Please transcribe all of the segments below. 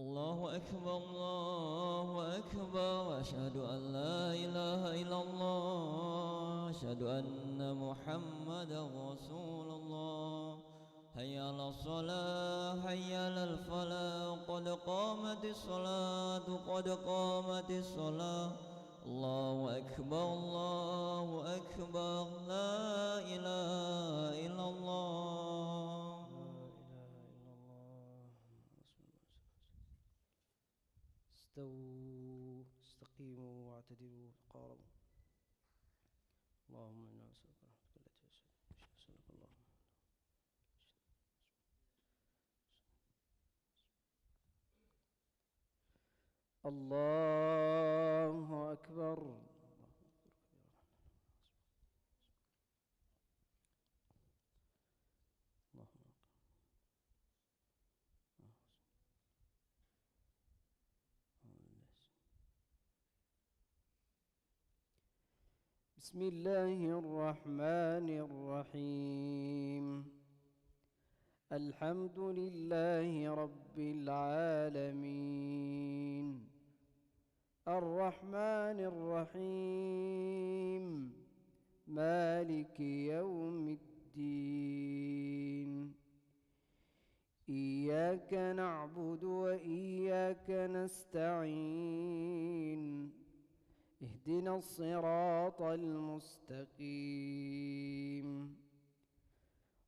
الله أكبر الله أكبر أشهد أن لا إله إلا الله أشهد أن محمدا رسول الله حي على الصلاة حي على الفلاح قد قامت الصلاة قد قامت الصلاة الله أكبر لا إله إلا الله استووا استقيموا واعتدلوا تقاربوا. اللهم إنا نسألك رحمتك التي أسألك اللهم. الله أكبر. بسم الله الرحمن الرحيم. الحمد لله رب العالمين الرحمن الرحيم مالك يوم الدين. إياك نعبد وإياك نستعين. اهدنا الصراط المستقيم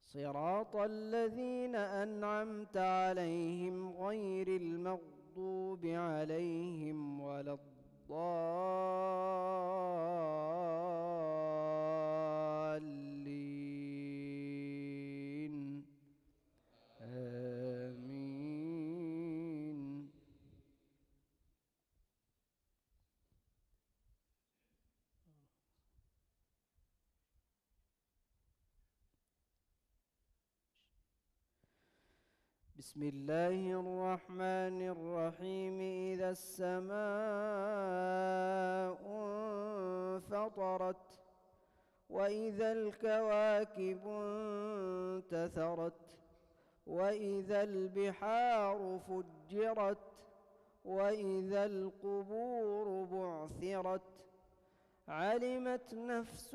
صراط الذين أنعمت عليهم غير المغضوب عليهم ولا الضالين آمين. بسم الله الرحمن الرحيم. إذا السماء انفطرت وإذا الكواكب انتثرت وإذا البحار فجرت وإذا القبور بعثرت علمت نفس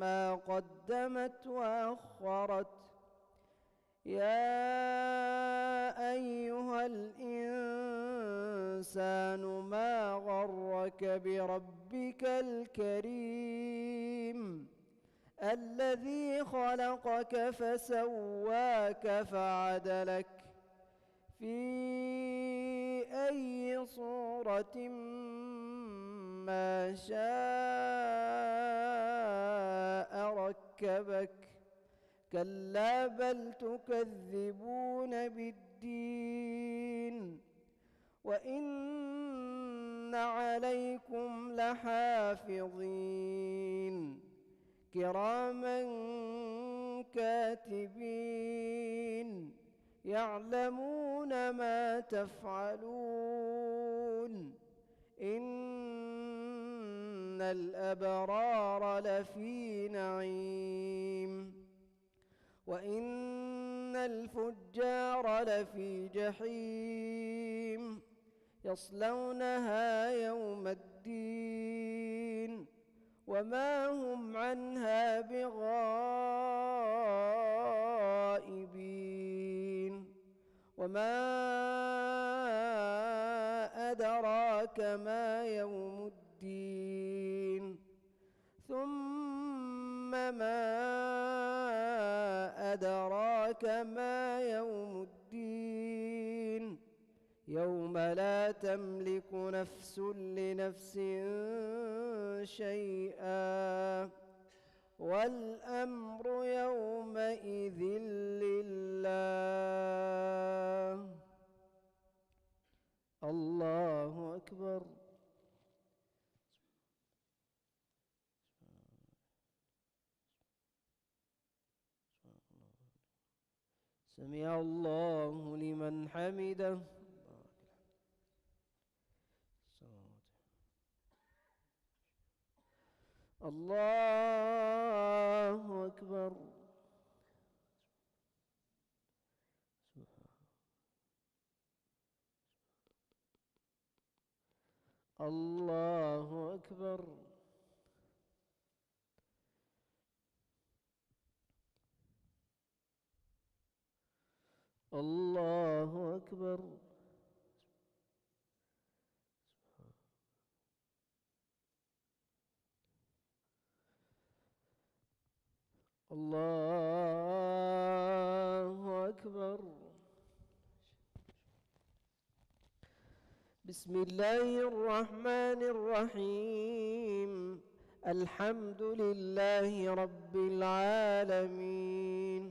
ما قدمت وأخرت. يا أيها الإنسان ما غرك بربك الكريم الذي خلقك فسواك فعدلك في أي صورة ما شاء ركبك. كلا بل تكذبون بالدين وإن عليكم لحافظين كراما كاتبين يعلمون ما تفعلون. إن الأبرار لفي نعيم وإن الفجار لفي جحيم يصلونها يوم الدين وما هم عنها بغائبين. وما أدراك ما يوم الدين ثم ما أدراك ما يوم الدين. يوم لا تملك نفس لنفس شيئا والأمر يومئذ لله. الله أكبر. سمع الله لمن حمده. الله أكبر. الله أكبر. الله أكبر. الله أكبر. بسم الله الرحمن الرحيم. الحمد لله رب العالمين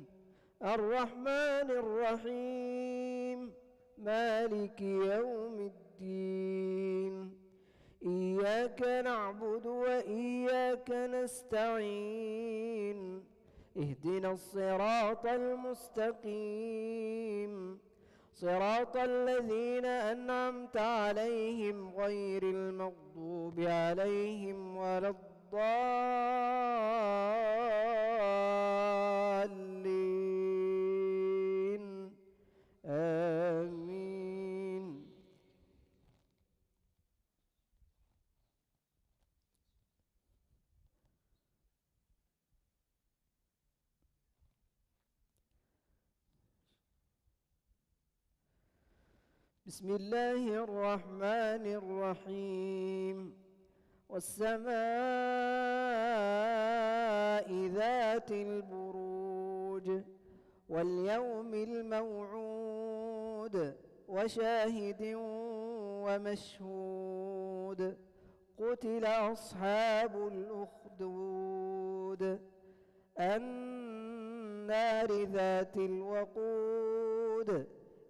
الرحمن الرحيم مالك يوم الدين إياك نعبد وإياك نستعين اهدنا الصراط المستقيم صراط الذين أنعمت عليهم غير المغضوب عليهم ولا الضالين آمين. بسم الله الرحمن الرحيم والسماء ذات البروج واليوم الموعود وشاهد ومشهود قتل أصحاب الأخدود النار ذات الوقود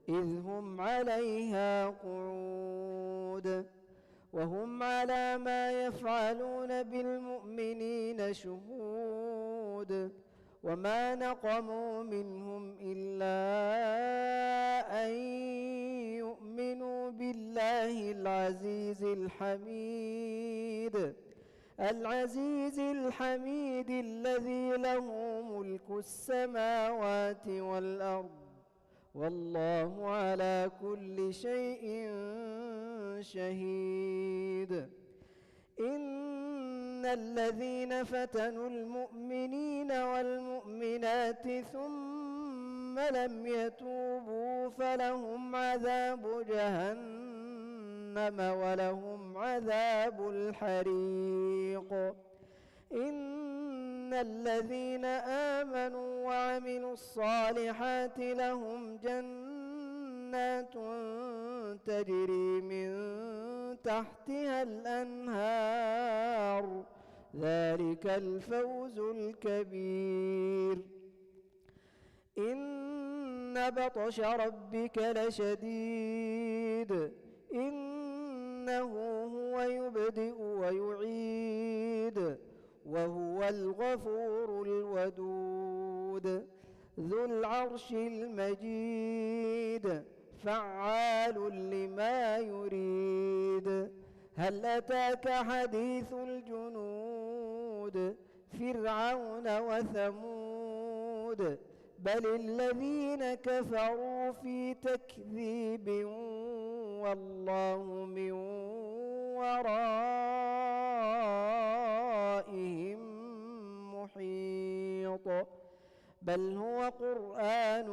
إذ هم عليها قعود وهم على ما يفعلون بالمؤمنين شهود وما نقموا منهم إلا أن يؤمنوا بالله العزيز الحميد الذي له ملك السماوات والأرض والله على كل شيء شهيد. إن الذين فتنوا المؤمنين والمؤمنات ثم لم يتوبوا فلهم عذاب جهنم ولهم عذاب الحريق. إن الذين آمنوا وعملوا الصالحات لهم جنات تجري من تحتها الأنهار ذلك الفوز الكبير. إن بطش ربك لشديد إنه هو يبدئ ويعيد وهو الغفور الودود ذو العرش المجيد فعال لما يريد. هل أتاك حديث الجنود فرعون وثمود بل الذين كفروا في تكذيب والله من ورائهم محيط بل هو قرآن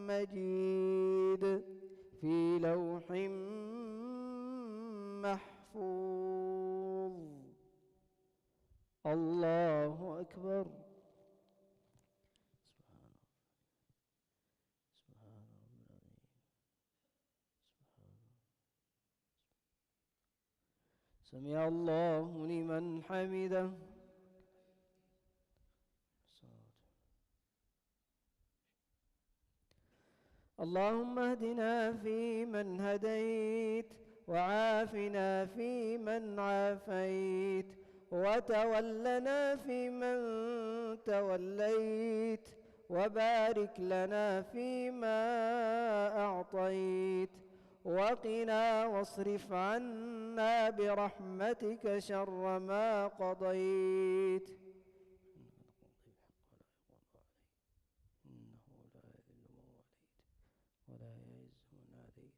مجيد في لوح محفوظ. الله أكبر. سمع الله لمن حمده. اللهم اهدنا فيمن هديت وعافنا فيمن عافيت وتولنا فيمن توليت وبارك لنا فيما أعطيت وقنا واصرف عنا برحمتك شر ما قضيت ولا يعز من عاديت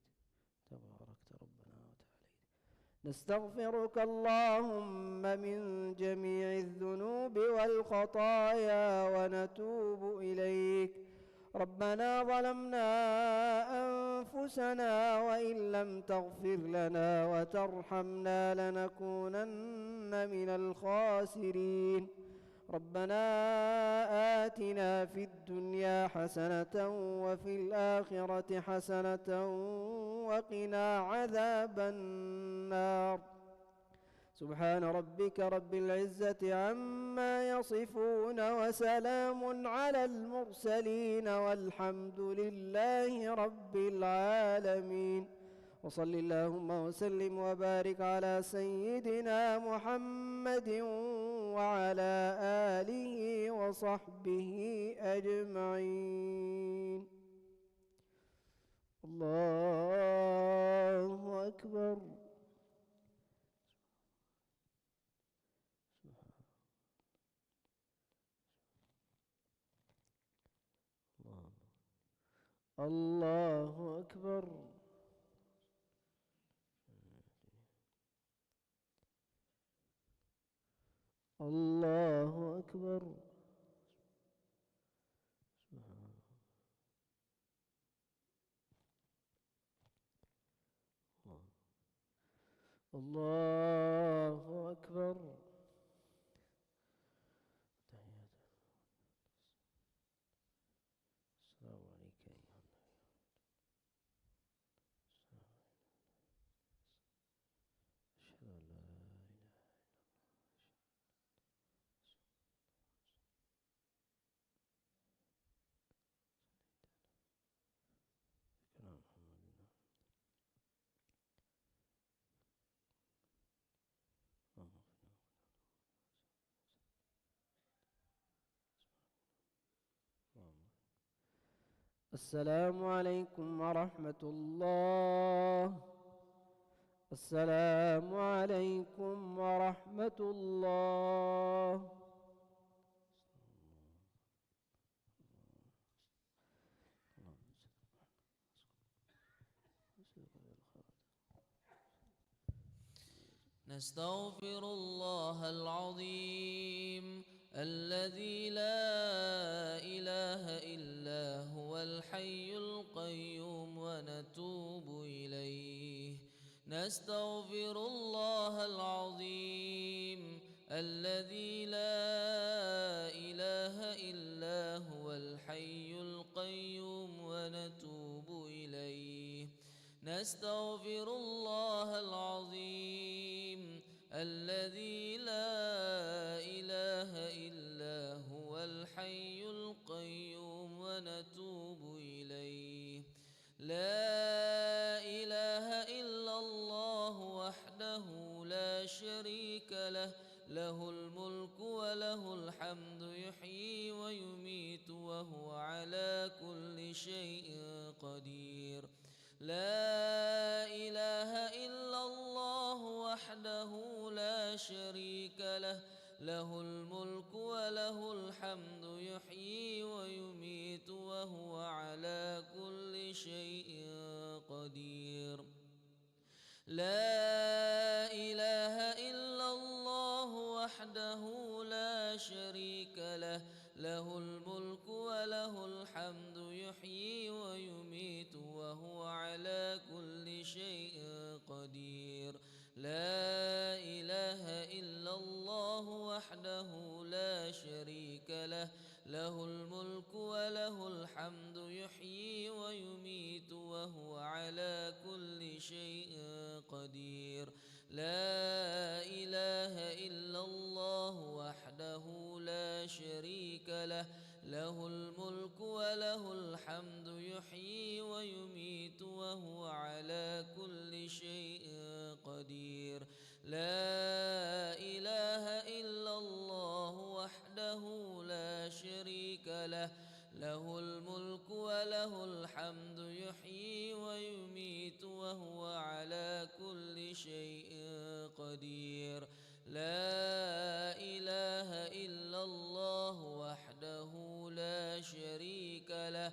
تباركت ربنا وتعاليت. نستغفرك اللهم من جميع الذنوب والخطايا ونتوب إليك. ربنا ظلمنا أنفسنا وإن لم تغفر لنا وترحمنا لنكونن من الخاسرين. ربنا آتنا في الدنيا حسنة وفي الآخرة حسنة وقنا عذاب النار. سبحان ربك رب العزة عما يصفون وسلام على المرسلين والحمد لله رب العالمين. وصل اللهم وسلم وبارك على سيدنا محمد وعلى آله وصحبه أجمعين. الله أكبر. الله أكبر. الله أكبر. الله أكبر. السلام عليك أيها أشهد أن لا إله إلا الله. السلام عليكم ورحمة الله. السلام عليكم ورحمة الله. نستغفر الله العظيم الذي لا إله إلا هو الحي القيوم ونتوب إليه. نستغفر الله العظيم الذي لا إله إلا هو الحي القيوم ونتوب إليه. نستغفر الله العظيم الذي لا إله إلا هو الحي القيوم ونتوب إليه. لا إله إلا الله وحده لا شريك له، له الملك وله الحمد يحيي ويميت وهو على كل شيء قدير. لا إله إلا الله وحده لا شريك له، له الملك وله الحمد يحيي ويميت وهو على كل شيء قدير. لا إله إلا الله وحده لا شريك له، له الملك وله الحمد يحيي ويميت وهو على كل شيء قدير. لا إله إلا الله وحده لا شريك له، له الملك وله الحمد يحيي ويميت وهو على كل شيء قدير. لا إله إلا الله وحده لا شريك له، له الملك وله الحمد يحيي ويميت وهو على كل شيء قدير. لا إله إلا الله وحده لا شريك له، له الملك وله الحمد يحيي ويميت وهو على كل شيء قدير. لا إله إلا الله وحده لا شريك له،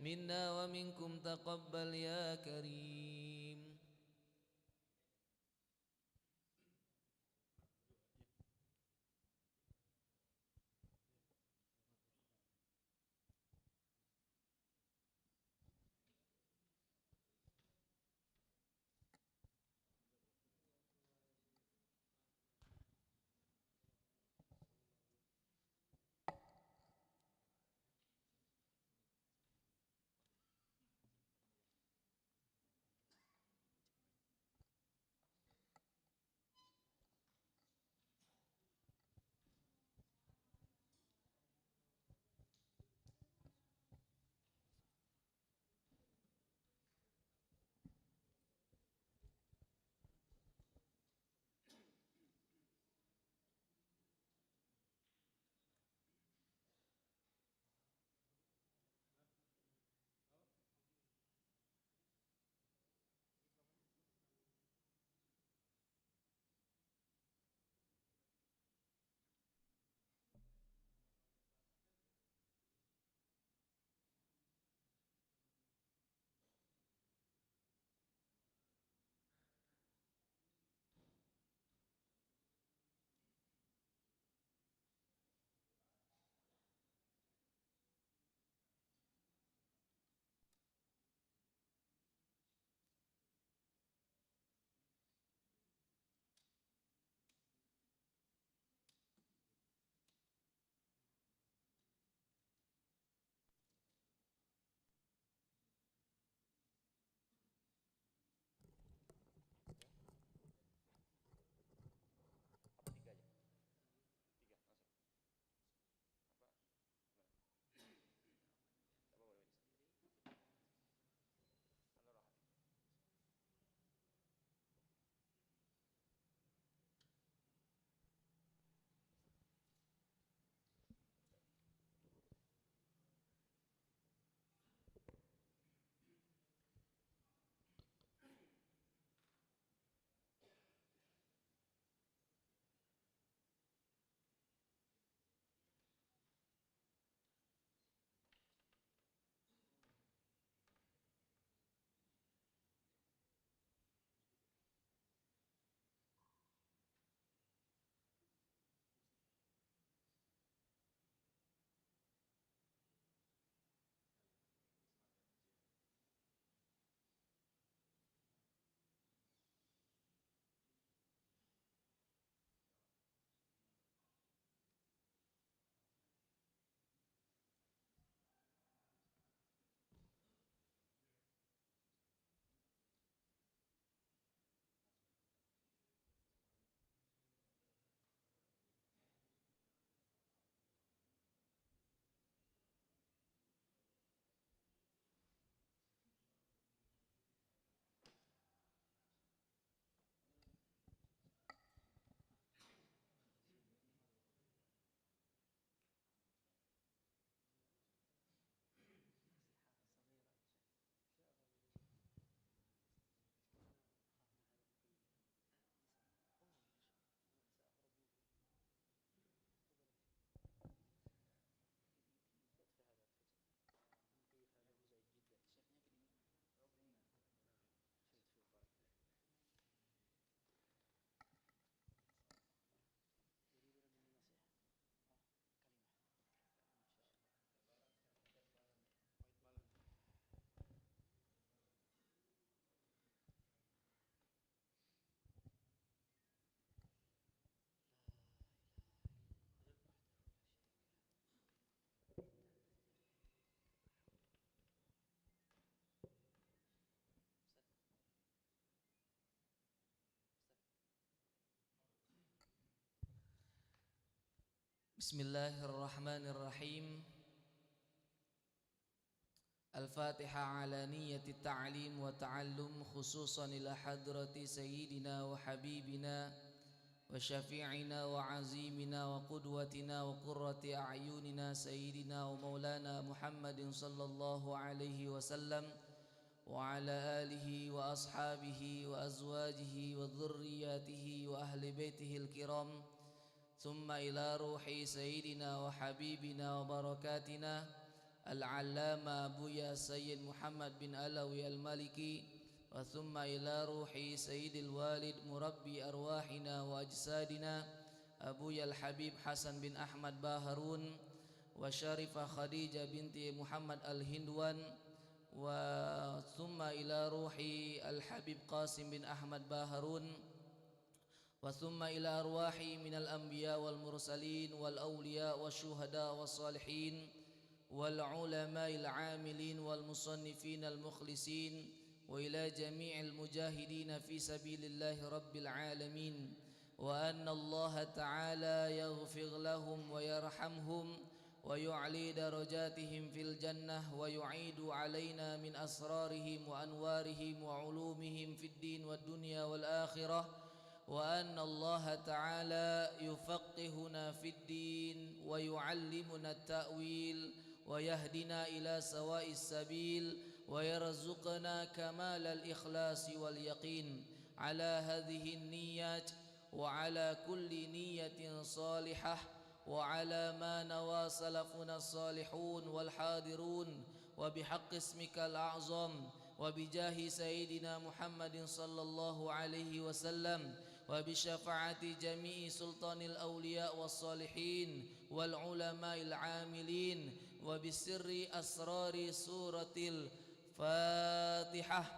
منا ومنكم تقبل يا كريم. Bismillahirrahmanirrahim. Al-Fatihah ala niyati ta'lim wa ta'allum khususan ila hadrati sayyidina wa habibina wa syafi'ina wa azimina wa qudwatina wa qurrati a'yunina sayyidina wa maulana Muhammadin sallallahu alaihi wasallam wa ala alihi wa ashabihi wa azwajihi wa dhurriyyatihi wa ahli baitihi al-kiram. Thumma ila ruhi sayyidina wa habibina wa barakatina Al-Allama Buya Sayyid Muhammad bin Alawi Al-Maliki, wa thumma ila ruhi Sayyidil Walid Murabbi Arwahina wa Ajsadina Abuya Al-Habib Hasan bin Ahmad Baharun, wa Syarifah Khadijah binti Muhammad Al-Hindwan, wa thumma ila ruhi Al-Habib Qasim bin Ahmad Baharun, wa thumma ila arwahi minal anbiya wal mursalin wal awliya wal syuhada wal salihin wal ulama'il amilin wal musannifin al mukhlisin wa ila jami'il mujahidin fi sabilillahi rabbil alamin, wa anna Allah ta'ala yaghfir lahum wa yarhamhum wa yu'li darajatihim fil jannah wa yu'idu alaina min asrarihim wa anwarihim wa ulumihim fid din wad dunya wal akhirah, wa anna Allah ta'ala yufaqqihuna fid din wa yu'allimuna at-ta'wil wa yahdina ila sawa'is sabil wa yarzuqna kamal al-ikhlas wal yaqin ala hadhihi an-niyyat wa ala kulli niyyatin salihah wa ala ma nawa salafuna as-salihun wal hadirun, wa bihaqqi ismikal a'zam wa bijahi sayyidina Muhammadin sallallahu alaihi wasallam wa bisyafaati jami'i sultanil awliya was salihin wal ulama'il amilin wa bisirri asrari suratil Fatihah.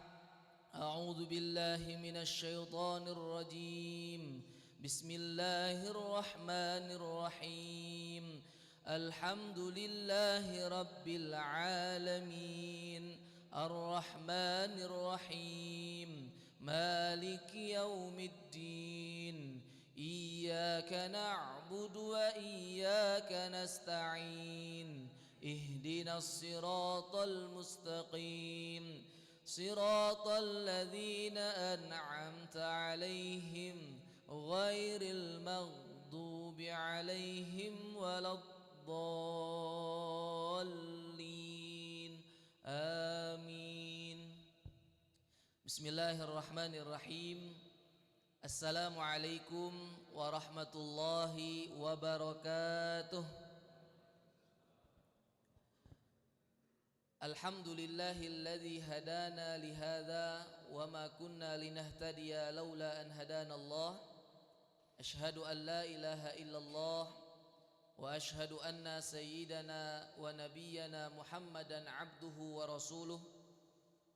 A'udzu billahi minasy syaithanir rajim. Bismillahirrahmanirrahim. Alhamdulillahi rabbil alamin. Ar-Rahmanir Rahim. Maliki yaumiddin. Iyyaka na'budu wa iyyaka nasta'in. Ihdinas siratal mustaqim. Siratal ladzina an'amta 'alaihim ghairil maghdubi 'alaihim waladdallin. Amin. Bismillahirrahmanirrahim. Assalamualaikum warahmatullahi wabarakatuh. Alhamdulillahilladzi hadana lihadza wa ma kunna linahtadiya laula an hadana Allah. Ashhadu an la ilaha illallah wa ashhadu anna sayyidana wa nabiyyana Muhammadan abduhu wa rasuluh.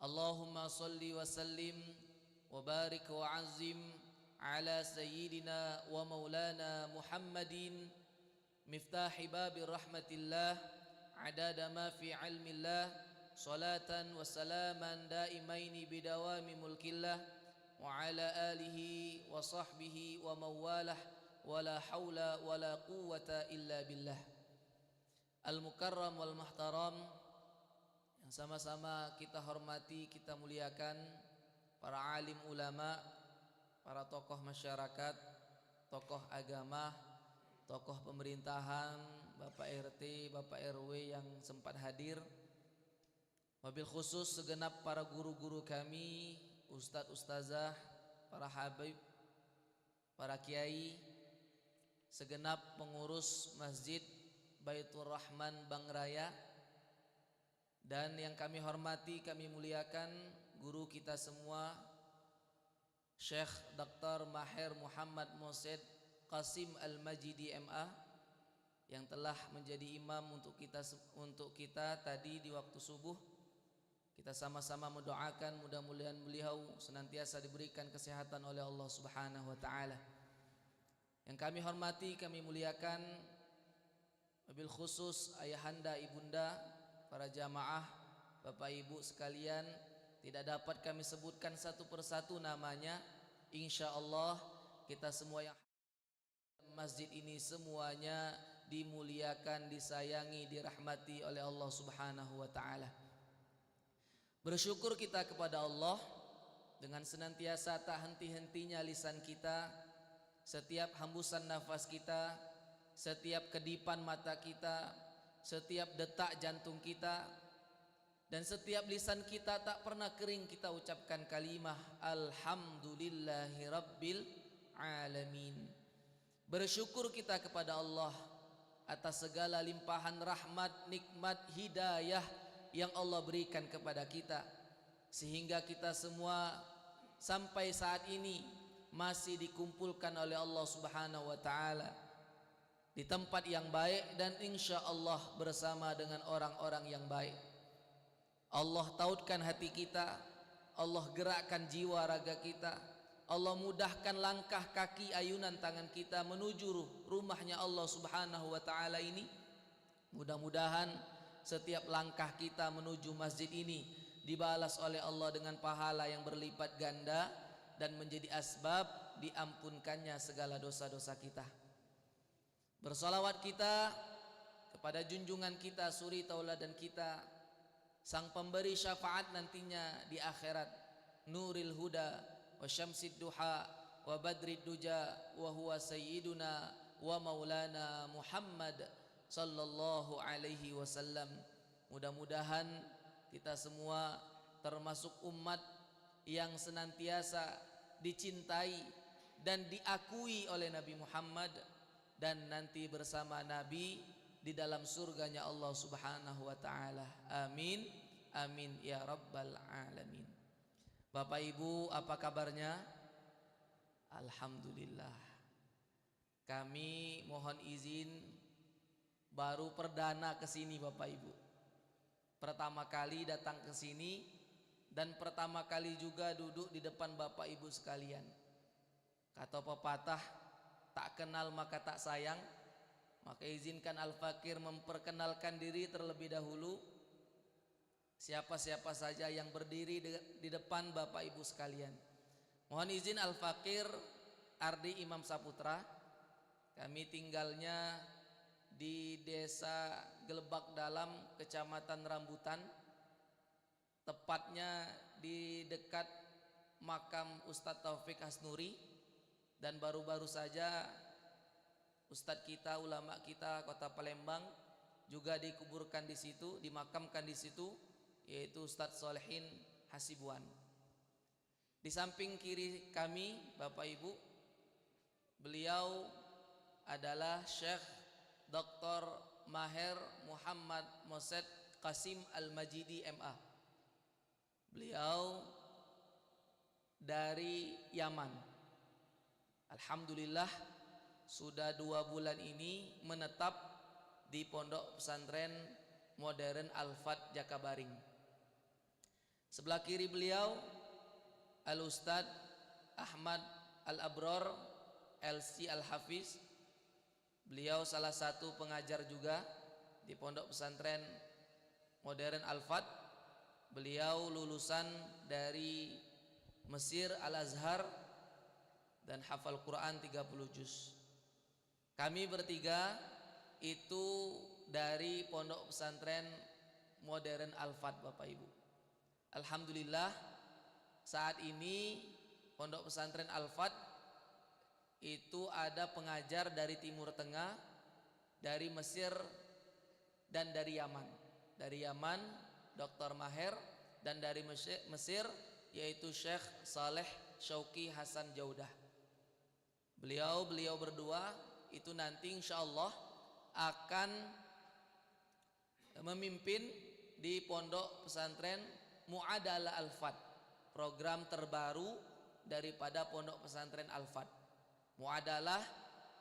Allahumma salli wa sallim wa barik wa azim ala sayyidina wa maulana Muhammadin miftahi babi rahmatillah adada ma fi ilmillah, salatan wa salaman daimaini bidawami mulkillah wa ala alihi wa sahbihi wa mawalah wa la hawla wa la quwwata illa billah. Al-mukarram wal muhtaram, yang sama-sama kita hormati, kita muliakan para alim ulama, para tokoh masyarakat, tokoh agama, tokoh pemerintahan, Bapak RT, Bapak RW yang sempat hadir, wabil khusus segenap para guru-guru kami, ustadz ustazah, para habib, para kiai, segenap pengurus Masjid Baitur Rahman Bangraya, dan yang kami hormati, kami muliakan guru kita semua, Syekh Dr. Maher Muhammad Mosid Qasim Al-Majidi MA, yang telah menjadi imam untuk kita tadi di waktu subuh. Kita sama-sama mendoakan mudah-mudahan beliau senantiasa diberikan kesehatan oleh Allah Subhanahu wa taala. Yang kami hormati, kami muliakan, wabil khusus ayahanda, ibunda, para jamaah, Bapak Ibu sekalian, tidak dapat kami sebutkan satu persatu namanya. Insyaallah kita semua yang masjid ini semuanya dimuliakan, disayangi, dirahmati oleh Allah Subhanahu wa taala. Bersyukur kita kepada Allah dengan senantiasa tak henti-hentinya lisan kita, setiap hembusan nafas kita, setiap kedipan mata kita, setiap detak jantung kita, dan setiap lisan kita tak pernah kering kita ucapkan kalimah Alhamdulillahi Rabbil Alamin. Bersyukur kita kepada Allah atas segala limpahan rahmat, nikmat, hidayah yang Allah berikan kepada kita, sehingga kita semua sampai saat ini masih dikumpulkan oleh Allah Subhanahu wa taala di tempat yang baik dan insya Allah bersama dengan orang-orang yang baik. Allah tautkan hati kita, Allah gerakkan jiwa raga kita, Allah mudahkan langkah kaki ayunan tangan kita menuju rumahnya Allah Subhanahu wa taala ini. Mudah-mudahan setiap langkah kita menuju masjid ini dibalas oleh Allah dengan pahala yang berlipat ganda dan menjadi asbab diampunkannya segala dosa-dosa kita. Bersalawat kita kepada junjungan kita, suri tauladan kita, sang pemberi syafaat nantinya di akhirat, nuril huda wa syamsid duha wa badrid duja wa huwa sayyiduna wa maulana Muhammad sallallahu alaihi wasallam. Mudah-mudahan kita semua termasuk umat yang senantiasa dicintai dan diakui oleh Nabi Muhammad, dan nanti bersama Nabi di dalam surganya Allah Subhanahu wa taala. Amin. Amin ya rabbal alamin. Bapak Ibu, apa kabarnya? Alhamdulillah. Kami mohon izin baru perdana ke sini Bapak Ibu. Pertama kali datang ke sini dan pertama kali juga duduk di depan Bapak Ibu sekalian. Kata pepatah, tak kenal maka tak sayang. Maka izinkan Al-Fakir memperkenalkan diri terlebih dahulu. Siapa-siapa saja yang berdiri di depan Bapak Ibu sekalian. Mohon izin Al-Fakir Ardi Imam Saputra. Kami tinggalnya di Desa Gelebak Dalam, Kecamatan Rambutan, tepatnya di dekat makam Ustadz Taufik Hasnuri. Dan baru-baru saja Ustadz kita, ulama kita Kota Palembang juga dikuburkan di situ, dimakamkan di situ, yaitu Ustadz Solehin Hasibuan. Di samping kiri kami Bapak Ibu, beliau adalah Syekh Dr. Maher Muhammad Mosed Qasim Al-Majidi MA. Beliau dari Yaman. Alhamdulillah sudah 2 bulan ini menetap di Pondok Pesantren Modern Al-Fat Jakabaring. Sebelah kiri beliau Al-Ustadz Ahmad Al-Abror LC Al-Hafiz. Beliau salah satu pengajar juga di Pondok Pesantren Modern Al-Fat. Beliau lulusan dari Mesir Al-Azhar dan hafal Quran 30 juz. Kami bertiga itu dari Pondok Pesantren Modern Al-Fat Bapak Ibu. Alhamdulillah saat ini Pondok Pesantren Al-Fat itu ada pengajar dari Timur Tengah, dari Mesir dan dari Yaman. Dari Yaman Dr. Maher, dan dari Mesir yaitu Syekh Saleh Syauqi Hasan Jaudah. Beliau berdua itu nanti insya Allah akan memimpin di Pondok Pesantren Mu'adalah Al-Fat, program terbaru daripada Pondok Pesantren Al-Fat. Mu'adalah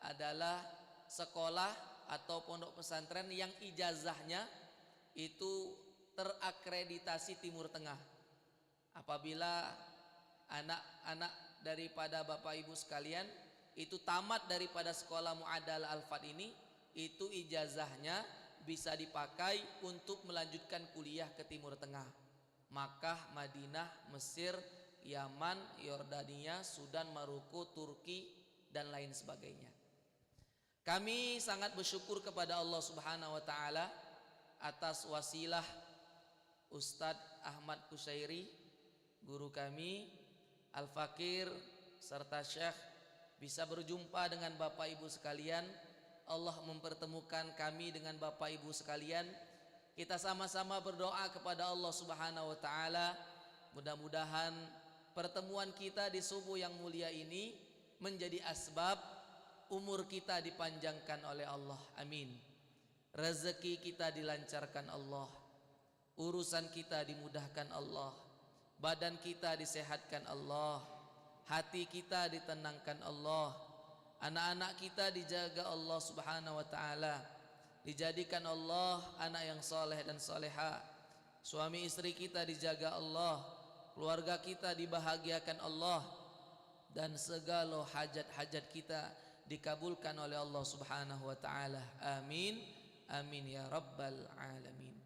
adalah sekolah atau pondok pesantren yang ijazahnya itu terakreditasi Timur Tengah. Apabila anak-anak daripada Bapak Ibu sekalian itu tamat daripada sekolah Mu'adalah Al-Fat ini, itu ijazahnya bisa dipakai untuk melanjutkan kuliah ke Timur Tengah, Makkah, Madinah, Mesir, Yaman, Yordania, Sudan, Maroko, Turki dan lain sebagainya. Kami sangat bersyukur kepada Allah Subhanahu wa taala atas wasilah Ustadz Ahmad Kusairi, guru kami, Al-Fakir serta Syekh bisa berjumpa dengan Bapak Ibu sekalian. Allah mempertemukan kami dengan Bapak Ibu sekalian. Kita sama-sama berdoa kepada Allah Subhanahu wa taala, mudah-mudahan pertemuan kita di subuh yang mulia ini menjadi asbab umur kita dipanjangkan oleh Allah. Amin. rezeki kita dilancarkan Allah, urusan kita dimudahkan Allah, badan kita disehatkan Allah, hati kita ditenangkan Allah, anak-anak kita dijaga Allah Subhanahu wa taala, dijadikan Allah anak yang soleh dan soleha, suami istri kita dijaga Allah, keluarga kita dibahagiakan Allah, dan segala hajat-hajat kita dikabulkan oleh Allah Subhanahu wa taala. Amin amin ya rabbal alamin.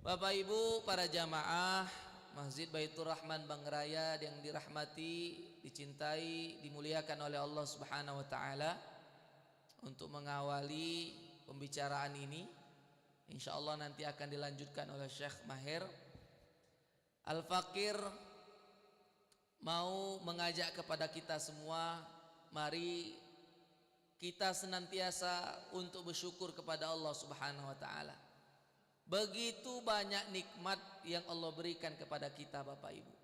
Bapak Ibu para jamaah Masjid Baitur Rahman Bangraya yang dirahmati, dicintai, dimuliakan oleh Allah Subhanahu wa taala, untuk mengawali pembicaraan ini insyaallah nanti akan dilanjutkan oleh Syekh Maher Al-Fakir, mau mengajak kepada kita semua, mari kita senantiasa untuk bersyukur kepada Allah Subhanahu wa taala. Begitu banyak nikmat yang Allah berikan kepada kita Bapak Ibu.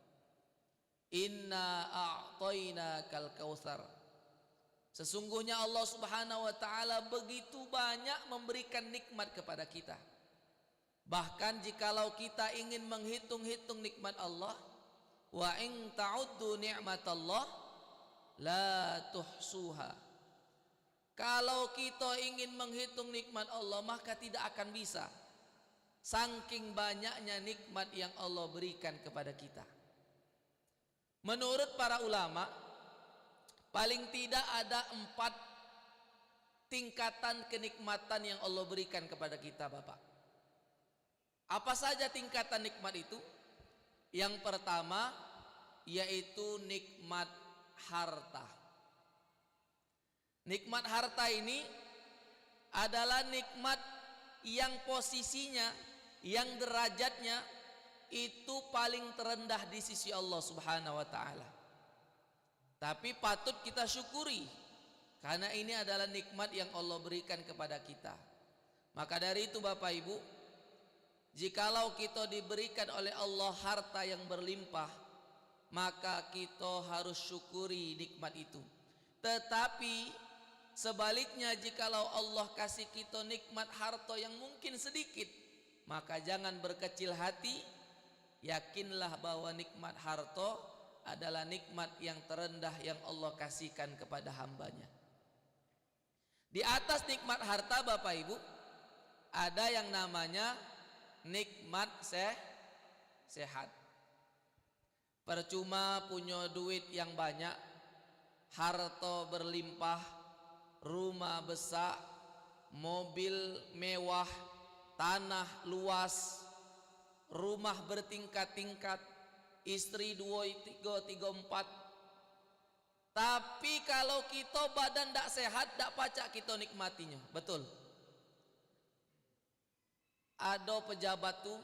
Inna a'tainakal kautsar. Sesungguhnya Allah Subhanahu wa taala begitu banyak memberikan nikmat kepada kita. Bahkan jikalau kita ingin menghitung-hitung nikmat Allah, wa in ta'uddu ni'matallah la tuhsuha. Kalau kita ingin menghitung nikmat Allah maka tidak akan bisa, saking banyaknya nikmat yang Allah berikan kepada kita. Menurut para ulama, paling tidak ada 4 tingkatan kenikmatan yang Allah berikan kepada kita Bapak. Apa saja tingkatan nikmat itu? Yang pertama yaitu nikmat harta. Nikmat harta ini adalah nikmat yang posisinya, yang derajatnya itu paling terendah di sisi Allah Subhanahu wa taala. Tapi patut kita syukuri karena ini adalah nikmat yang Allah berikan kepada kita. Maka dari itu Bapak Ibu, jikalau kita diberikan oleh Allah harta yang berlimpah, maka kita harus syukuri nikmat itu. Tetapi sebaliknya, jikalau Allah kasih kita nikmat harta yang mungkin sedikit, maka jangan berkecil hati. Yakinlah bahwa nikmat harta adalah nikmat yang terendah yang Allah kasihkan kepada hambanya. Di atas nikmat harta Bapak Ibu, ada yang namanya nikmat sehat. Percuma punya duit yang banyak, harta berlimpah, rumah besar, mobil mewah, tanah luas, rumah bertingkat-tingkat, istri 2, 3, 4. Tapi kalau kita badan tak sehat, tak pacak kita nikmatinya. Betul. Ada pejabat tuh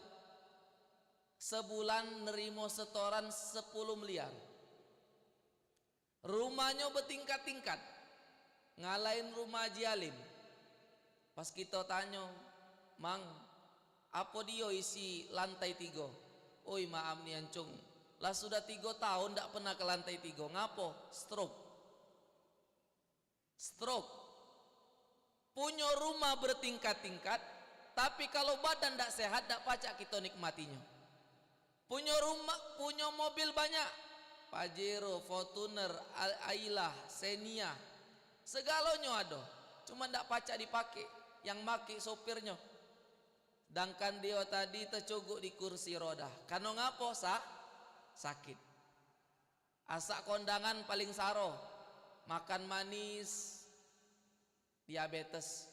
sebulan nerimo setoran 10 miliar. Rumahnya bertingkat-tingkat, ngalahin rumah Haji Alim. Pas kita tanya, Mang, apa dia isi lantai 3? Oi maaf nih ancung, lah sudah 3 tahun tak pernah ke lantai 3. Ngapo? Stroke. Punya rumah bertingkat-tingkat, tapi kalau badan tak sehat tak pacak kita nikmatinya. Punya rumah, punya mobil banyak, Pajero, Fortuner, Ayla, Xenia, segalanya ada, cuma ndak pacak dipakai, yang maki sopirnya. Sedangkan dia tadi tercogok di kursi roda. Karena ngapo sakit. Asak kondangan paling saro, makan manis diabetes,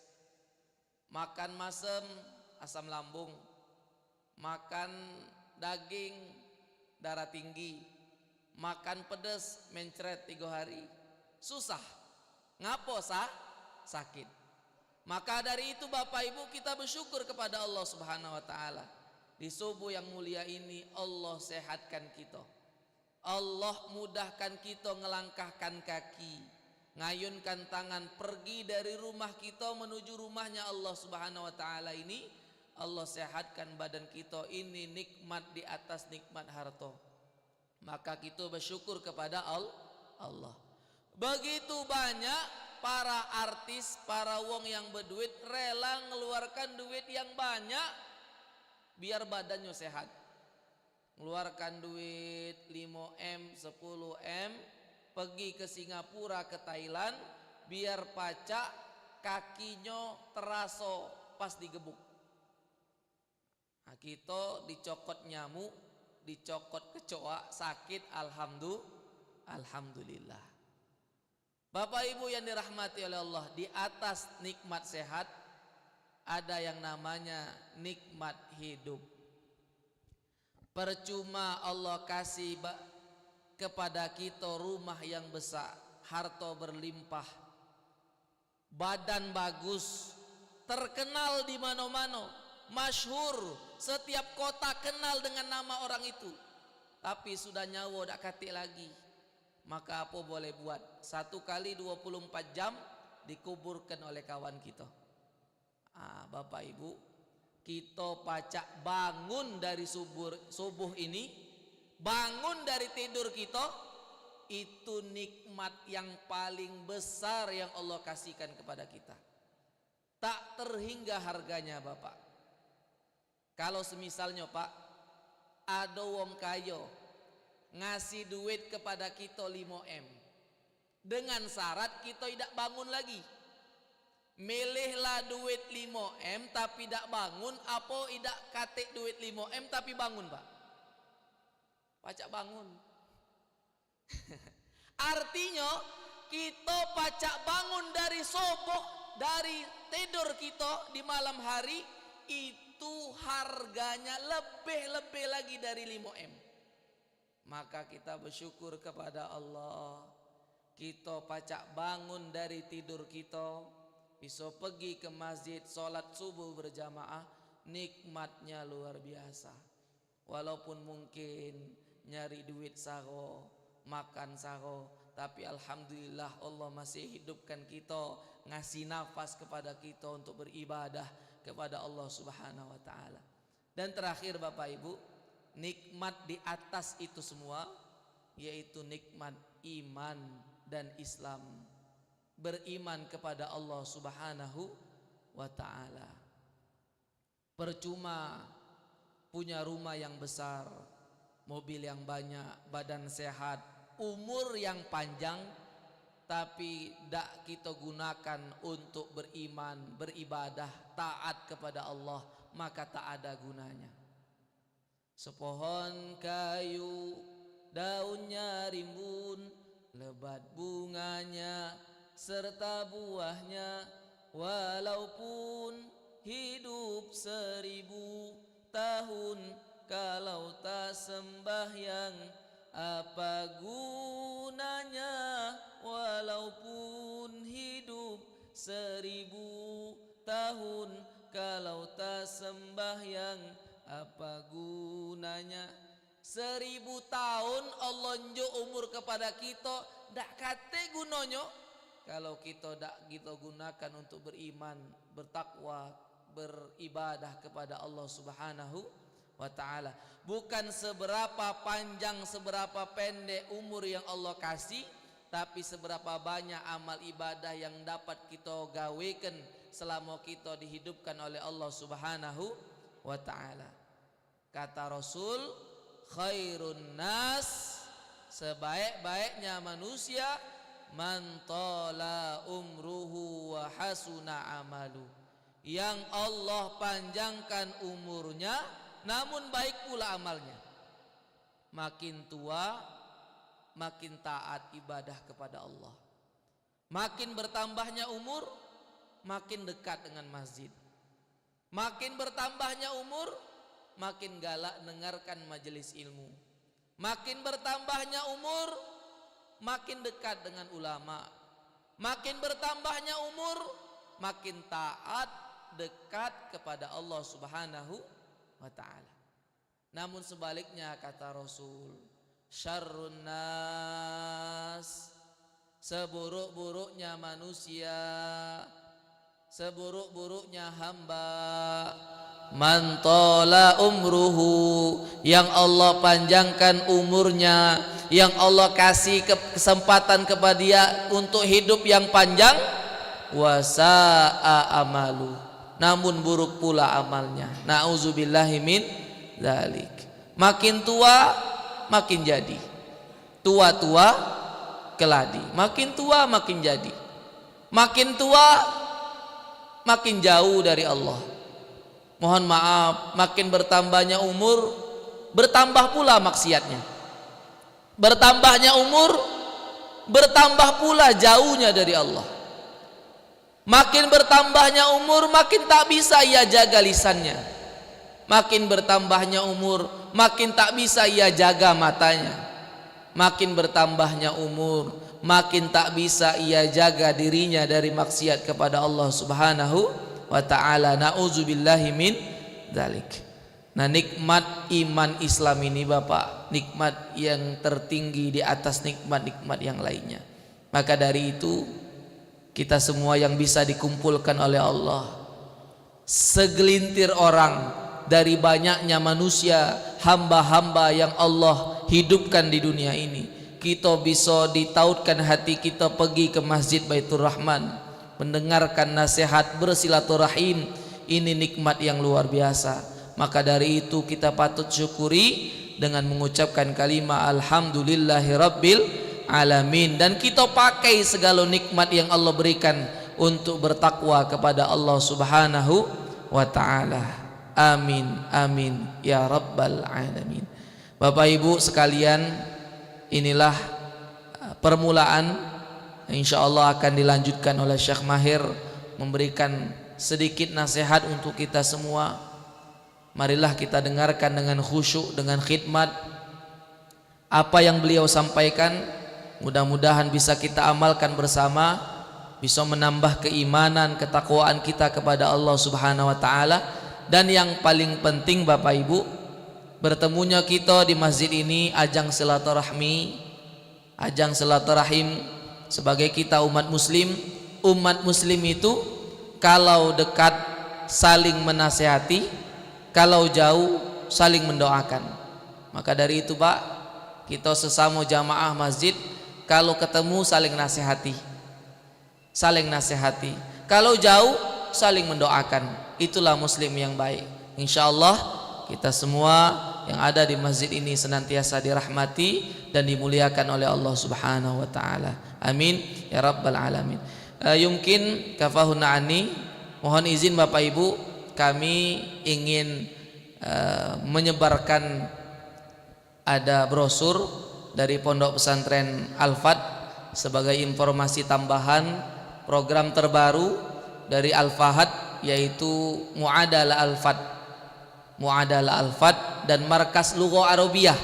makan masem asam lambung, makan daging darah tinggi, makan pedas mencret 3 hari. Susah. Ngapo sakit. Maka dari itu Bapak Ibu, kita bersyukur kepada Allah Subhanahu wa taala. Di subuh yang mulia ini Allah sehatkan kita. Allah mudahkan kita ngelangkahkan kaki, ngayunkan tangan, pergi dari rumah kita menuju rumahnya Allah Subhanahu wa taala ini. Allah sehatkan badan kita, ini nikmat di atas nikmat harta. Maka kita bersyukur kepada Allah. Begitu banyak para artis, para wong yang berduit rela ngeluarkan duit yang banyak biar badannya sehat. Ngeluarkan duit 5M, 10M, pergi ke Singapura, ke Thailand, biar pacak kakinya teraso pas digebuk. Nah, kita dicokot nyamuk, dicokot kecoa, sakit, alhamdulillah. Bapak Ibu yang dirahmati oleh Allah, di atas nikmat sehat ada yang namanya nikmat hidup. Percuma Allah kasih kepada kita rumah yang besar, harta berlimpah, badan bagus, terkenal di mana-mana, masyhur, setiap kota kenal dengan nama orang itu. Tapi sudah nyawa dak katik lagi. Maka apa boleh buat? 1 kali 24 jam dikuburkan oleh kawan kita. Bapak Ibu, kita pacak bangun dari subuh ini, bangun dari tidur kita, itu nikmat yang paling besar yang Allah kasihkan kepada kita. Tak terhingga harganya Bapak. Kalau semisalnya Pak, ada wong kaya ngasih duit kepada kita 5M, dengan syarat kita tidak bangun lagi. Milihlah duit 5M tapi tidak bangun, apa tidak katik duit 5M tapi bangun Pak? Pacak bangun. Artinya kita pacak bangun dari subuh, dari tidur kita di malam hari, itu harganya lebih lagi dari 5M. Maka kita bersyukur kepada Allah, kita pacak bangun dari tidur kita, bisa pergi ke masjid, sholat subuh berjamaah, nikmatnya luar biasa. Walaupun mungkin nyari duit saho, makan saho, tapi alhamdulillah Allah masih hidupkan kita, ngasih nafas kepada kita untuk beribadah kepada Allah Subhanahu wa taala. Dan terakhir Bapak Ibu, nikmat di atas itu semua yaitu nikmat iman dan Islam. Beriman kepada Allah Subhanahu wa taala. Percuma punya rumah yang besar, mobil yang banyak, badan sehat, umur yang panjang, tapi tidak kita gunakan untuk beriman, beribadah, taat kepada Allah, maka tak ada gunanya. Sepohon kayu daunnya rimbun, lebat bunganya serta buahnya, walaupun hidup 1000 tahun, kalau tak sembahyang apa gunanya? Walaupun hidup 1000 tahun, kalau tak sembahyang apa gunanya? 1000 tahun Allah njuk umur kepada kita, dak kate gunanya kalau kita dak kita gunakan untuk beriman, bertakwa, beribadah kepada Allah Subhanahu wa taala. Bukan seberapa panjang, seberapa pendek umur yang Allah kasih, tapi seberapa banyak amal ibadah yang dapat kita gawekan selama kita dihidupkan oleh Allah Subhanahu wa taala. Kata Rasul, khairun nas, sebaik-baiknya manusia, man tala umruhu wa hasuna amalu, yang Allah panjangkan umurnya namun baik pula amalnya. Makin tua makin taat ibadah kepada Allah. Makin bertambahnya umur makin dekat dengan masjid. Makin bertambahnya umur makin galak dengarkan majelis ilmu. Makin bertambahnya umur makin dekat dengan ulama. Makin bertambahnya umur makin taat, dekat kepada Allah Subhanahu wa taala. Namun sebaliknya kata Rasul, syarrun nas, seburuk-buruknya manusia, seburuk-buruknya hamba, man tala umruhu, yang Allah panjangkan umurnya, yang Allah kasih kesempatan kepada dia untuk hidup yang panjang, wa sa'a amalu, namun buruk pula amalnya. Nauzubillahi min dzalik. Makin tua makin jadi, tua-tua keladi, makin tua makin jadi, makin tua makin jauh dari Allah. Mohon maaf, makin bertambahnya umur bertambah pula maksiatnya, bertambahnya umur bertambah pula jauhnya dari Allah. Makin bertambahnya umur makin tak bisa ia jaga lisannya, makin bertambahnya umur makin tak bisa ia jaga matanya, makin bertambahnya umur makin tak bisa ia jaga dirinya dari maksiat kepada Allah Subhanahu wa ta'ala. Na'udzubillahi min dzalik. Nah, nikmat iman Islam ini Bapak, nikmat yang tertinggi di atas nikmat-nikmat yang lainnya. Maka dari itu kita semua yang bisa dikumpulkan oleh Allah, segelintir orang dari banyaknya manusia, hamba-hamba yang Allah hidupkan di dunia ini, kita bisa ditautkan hati kita pergi ke Masjid Baitur Rahman, mendengarkan nasihat, bersilaturahim. Ini nikmat yang luar biasa. Maka dari itu kita patut syukuri dengan mengucapkan kalimat alhamdulillahi rabbil alamin, dan kita pakai segala nikmat yang Allah berikan untuk bertakwa kepada Allah Subhanahu wa ta'ala. Amin amin ya rabbal alamin. Bapak Ibu sekalian, inilah permulaan, insyaallah akan dilanjutkan oleh Syekh Mahir memberikan sedikit nasihat untuk kita semua. Marilah kita dengarkan dengan khusyuk, dengan khidmat apa yang beliau sampaikan. Mudah-mudahan bisa kita amalkan bersama, bisa menambah keimanan, ketakwaan kita kepada Allah Subhanahu wa ta'ala. Dan yang paling penting Bapak Ibu, bertemunya kita di masjid ini ajang silaturahmi, ajang silaturahim sebagai kita umat muslim. Umat muslim itu kalau dekat saling menasihati, kalau jauh saling mendoakan. Maka dari itu Pak, kita sesama jamaah masjid kalau ketemu saling nasihati, saling nasihati. Kalau jauh saling mendoakan. Itulah muslim yang baik. Insyaallah kita semua yang ada di masjid ini senantiasa dirahmati dan dimuliakan oleh Allah Subhanahu wa ta'ala. Amin ya rabbal alamin. Yumkin kafahuna ani, mohon izin Bapak Ibu, kami ingin menyebarkan ada brosur dari Pondok Pesantren Al-Fat sebagai informasi tambahan program terbaru dari Al-Fahad, yaitu Muadalah Al-Fat, Muadalah Al-Fat dan Markas Lugha Arabiyah.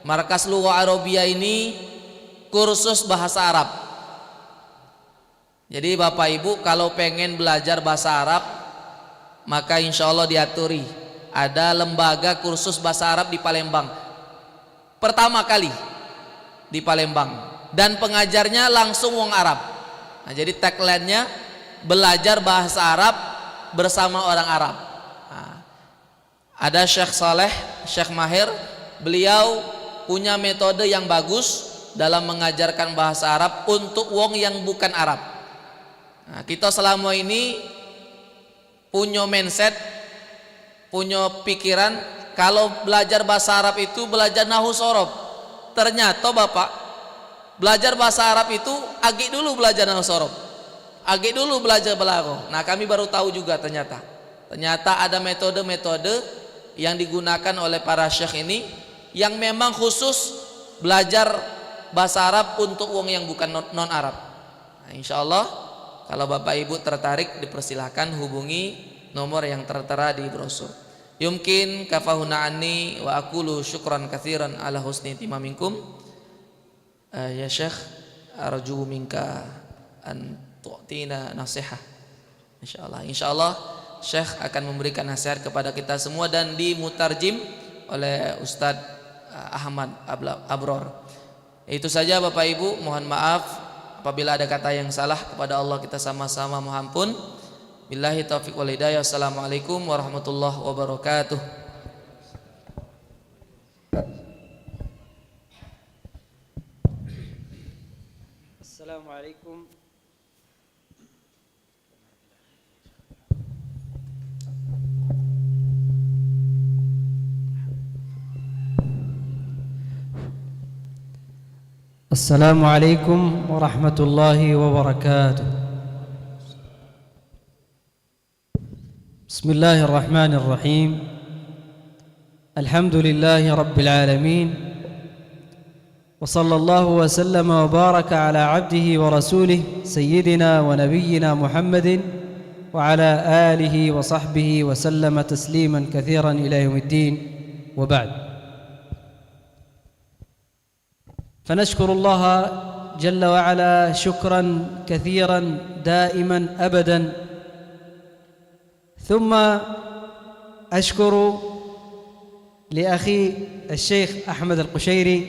Markas Lugha Arabiyah ini kursus bahasa Arab. Jadi Bapak Ibu kalau pengen belajar bahasa Arab, maka insya Allah diaturi ada lembaga kursus bahasa Arab di Palembang, pertama kali di Palembang, dan pengajarnya langsung wong Arab. Nah, jadi tagline-nya belajar bahasa Arab bersama orang Arab. Nah, ada Syekh Saleh, Syekh Mahir, beliau punya metode yang bagus dalam mengajarkan bahasa Arab untuk wong yang bukan Arab. Nah, kita selama ini punya mindset, punya pikiran kalau belajar bahasa Arab itu belajar nahwu sorof. Ternyata Bapak, belajar bahasa Arab itu agak dulu belajar nahwu sorof, agak dulu belajar balaghah. Nah, kami baru tahu juga ternyata ada metode-metode yang digunakan oleh para syekh ini yang memang khusus belajar bahasa Arab untuk wong yang bukan non Arab. Nah, insya Allah kalau Bapak Ibu tertarik dipersilahkan hubungi nomor yang tertera di brosur. Yumkin kafahuna anni wa aqulu syukran katsiran ala husni timaminkum. Ya Syekh, arju minka an tu'tina nasihah. Insyaallah Syekh akan memberikan nasihat kepada kita semua dan dimutarjim oleh Ustadz Ahmad Abror. Itu saja Bapak Ibu, mohon maaf apabila ada kata yang salah, kepada Allah kita sama-sama mohon ampun. Billahi taufiq wal hidayah. Assalamualaikum warahmatullahi wabarakatuh. Assalamualaikum. Assalamualaikum warahmatullahi wabarakatuh. Bismillahirrahmanirrahim. Alhamdulillahi rabbil alamin. Wa sallallahu wa sallama wa baraka ala abdihi wa rasulih sayyidina wa nabiyyina Muhammadin wa ala alihi wa sahbihi wa sallama tasliman katsiran ila yaumiddin. Wa ba'd. فنشكر الله جل وعلا شكرا كثيرا دائما أبدا، ثم أشكر لأخي الشيخ أحمد القشيري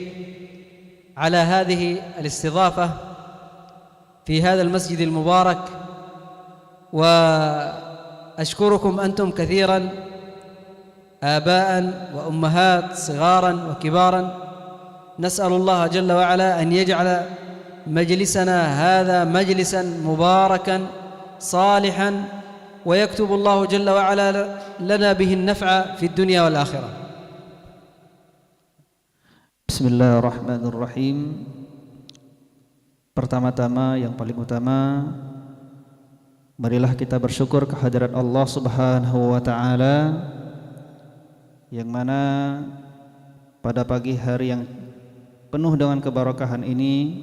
على هذه الاستضافة في هذا المسجد المبارك، وأشكركم أنتم كثيرا آباء وأمهات صغارا وكبارا. نسأل الله جل وعلا أن يجعل مجلسنا هذا مجلسا مباركا صالحا، ويكتب الله جل وعلا لنا به النفع في الدنيا والآخرة. Bismillahirrahmanirrahim. Pertama-tama, yang paling utama, marilah kita bersyukur kehadirat Allah Subhanahu wa taala, yang mana pada pagi hari yang penuh dengan keberkahan ini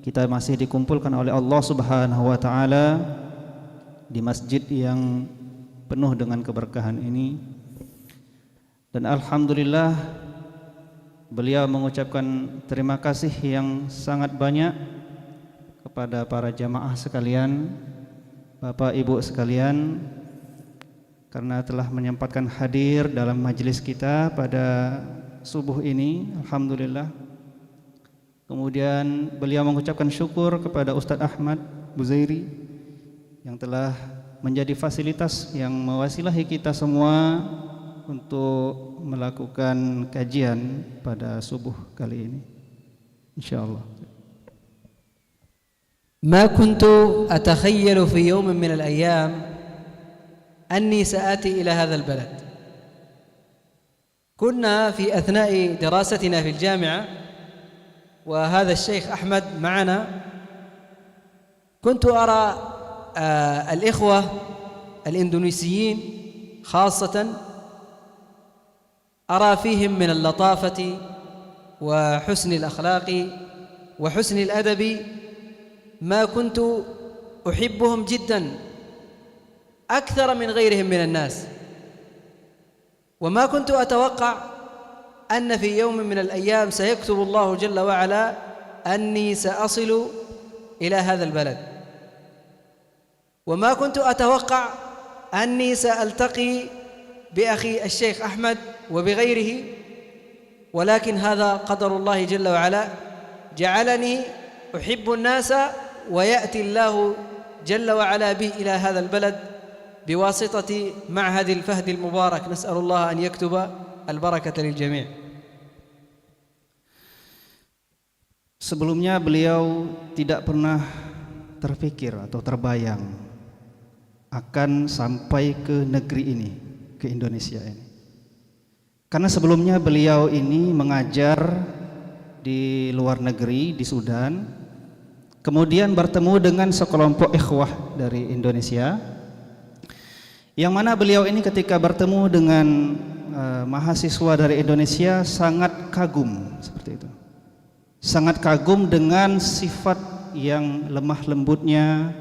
kita masih dikumpulkan oleh Allah Subhanahu wa taala di masjid yang penuh dengan keberkahan ini. Dan alhamdulillah beliau mengucapkan terima kasih yang sangat banyak kepada para jamaah sekalian, Bapak Ibu sekalian, karena telah menyempatkan hadir dalam majelis kita pada subuh ini. Alhamdulillah. Kemudian beliau mengucapkan syukur kepada Ustadz Ahmad Buzairi yang telah menjadi fasilitas yang mewasilahi kita semua untuk melakukan kajian pada subuh kali ini, insyaallah. ما كنت أتخيل في يوم من الأيام أني سآتي إلى هذا البلد. كنا في أثناء دراستنا في الجامعة وهذا الشيخ أحمد معنا، كنت أرى الإخوة الإندونيسيين خاصة، أرى فيهم من اللطافة وحسن الأخلاق وحسن الأدب ما كنت أحبهم جدا أكثر من غيرهم من الناس، وما كنت أتوقع أن في يوم من الأيام سيكتب الله جل وعلا أني سأصل إلى هذا البلد، وما كنت أتوقع أني سألتقي بأخي الشيخ أحمد وبغيره، ولكن هذا قدر الله جل وعلا. جعلني أحب الناس ويأتي الله جل وعلا بي إلى هذا البلد بواسطة معهد الفهد المبارك. نسأل الله أن يكتب البركة للجميع. Sebelumnya beliau tidak pernah terpikir atau terbayang akan sampai ke negeri ini, ke Indonesia ini. Karena sebelumnya beliau ini mengajar di luar negeri, di Sudan, kemudian bertemu dengan sekelompok ikhwah dari Indonesia, yang mana beliau ini ketika bertemu dengan mahasiswa dari Indonesia sangat kagum, seperti itu. Sangat kagum dengan sifat yang lemah lembutnya,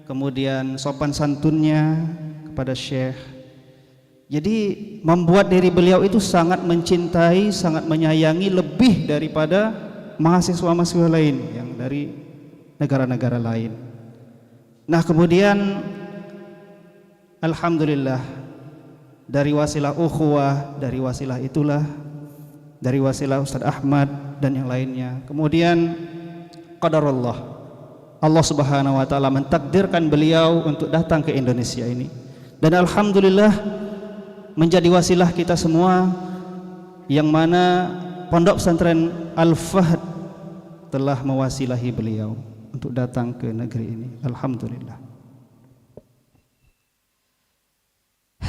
kemudian sopan santunnya kepada Syekh. Jadi membuat diri beliau itu sangat mencintai, sangat menyayangi lebih daripada mahasiswa-mahasiswa lain yang dari negara-negara lain. Nah, kemudian alhamdulillah dari wasilah ukhuwah, dari wasilah itulah, dari wasilah Ustadz Ahmad dan yang lainnya, kemudian qadarullah, Allah Subhanahu wa taala mentakdirkan beliau untuk datang ke Indonesia ini. Dan alhamdulillah menjadi wasilah kita semua, yang mana Pondok Pesantren Al-Fahd telah mewasilahi beliau untuk datang ke negeri ini. Alhamdulillah.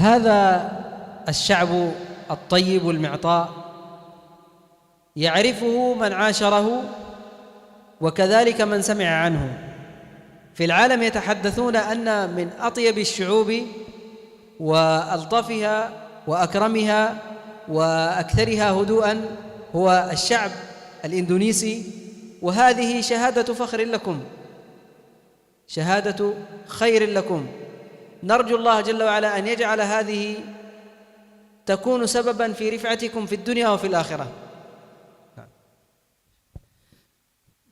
هذا الشعب الطيب المعطاء يعرفه من عاشره وكذلك من سمع عنه. في العالم يتحدثون أن من أطيب الشعوب وألطفها وأكرمها وأكثرها هدوءا هو الشعب الإندونيسي، وهذه شهادة فخر لكم، شهادة خير لكم. نرجو الله جل وعلا أن يجعل هذه تكون سببا في رفعتكم في الدنيا وفي الآخرة.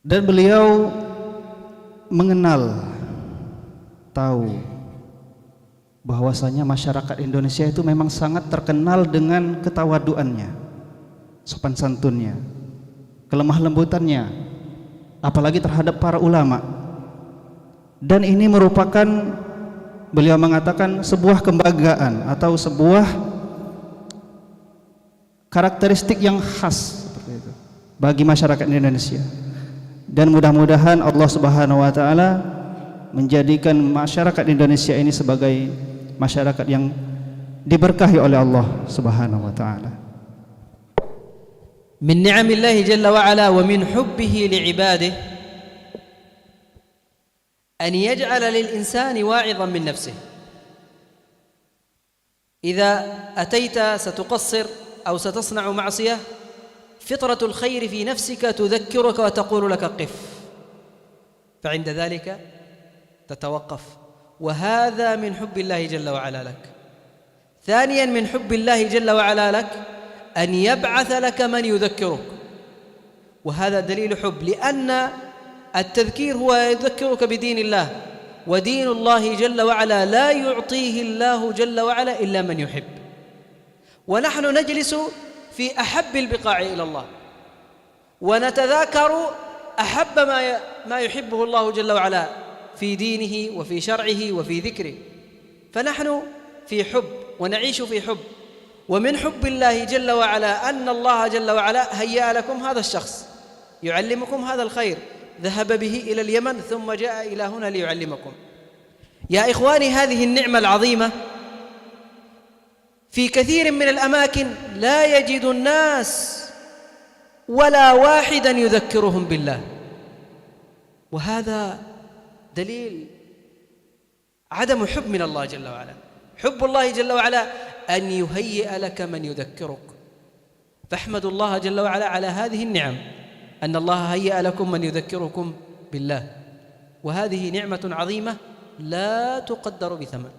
Dan beliau mengenal, tahu bahwasanya masyarakat Indonesia itu memang sangat terkenal dengan ketawaduannya, sopan santunnya, kelemah lembutannya, apalagi terhadap para ulama. Dan ini merupakan, beliau mengatakan, sebuah kebanggaan atau sebuah karakteristik yang khas seperti itu bagi masyarakat Indonesia. Dan mudah-mudahan Allah Subhanahu wa taala menjadikan masyarakat Indonesia ini sebagai masyarakat yang diberkahi oleh Allah Subhanahu wa taala. من نعم الله جل وعلا ومن حبه لعباده أن يجعل للإنسان واعظا من نفسه. إذا أتيت ستقصر أو ستصنع معصية، فطرة الخير في نفسك تذكرك وتقول لك قف، فعند ذلك تتوقف، وهذا من حب الله جل وعلا لك. ثانيا من حب الله جل وعلا لك أن يبعث لك من يذكرك، وهذا دليل حب، لأن التذكير هو يذكرك بدين الله، ودين الله جل وعلا لا يعطيه الله جل وعلا إلا من يحب. ونحن نجلس في أحب البقاع إلى الله ونتذاكر أحب ما يحبه الله جل وعلا في دينه وفي شرعه وفي ذكره، فنحن في حب ونعيش في حب. ومن حب الله جل وعلا أن الله جل وعلا هيأ لكم هذا الشخص يعلمكم هذا الخير، ذهب به إلى اليمن ثم جاء إلى هنا ليعلمكم. يا إخواني، هذه النعمة العظيمة في كثير من الأماكن لا يجد الناس ولا واحدا يذكرهم بالله، وهذا دليل عدم حب من الله جل وعلا. حب الله جل وعلا أن يهيئ لك من يذكرك، فاحمد الله جل وعلا على هذه النعم، أن الله هيأ لكم من يذكركم بالله، وهذه نعمة عظيمة لا تقدر بثمن.